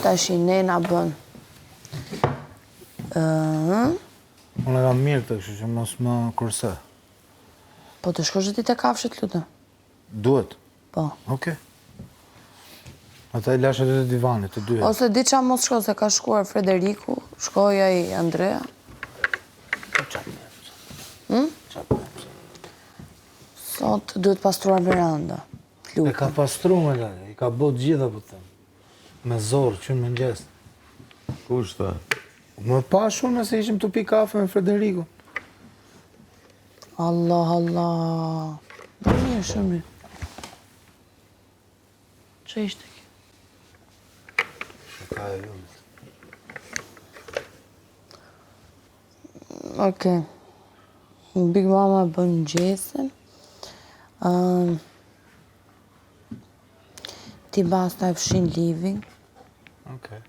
tash i nena bën. Unë kam mirë të kështu që mos më kurse. Po të shkosh ti te kafshët, lutem. Duhet? Po. Okej. Ata i lashe të divanit, të dyja. Ose di qa mos shko, se ka shkuar Frederiku, shkoja i Andrea. Sot duhet pastruar veranda. E ka pastru me lale, i ka bot gjitha po të them. Me zorë, qënë me ngjes. Kush tha? Më pash unë nëse ishim të pi kafe me Frederiku. Allah, Allah. Do mirë, shumë mirë. Që ishte kjo? Shka e lumit. Okej. Big Mama bën gjesën. Ti basta e fshin living. Okej.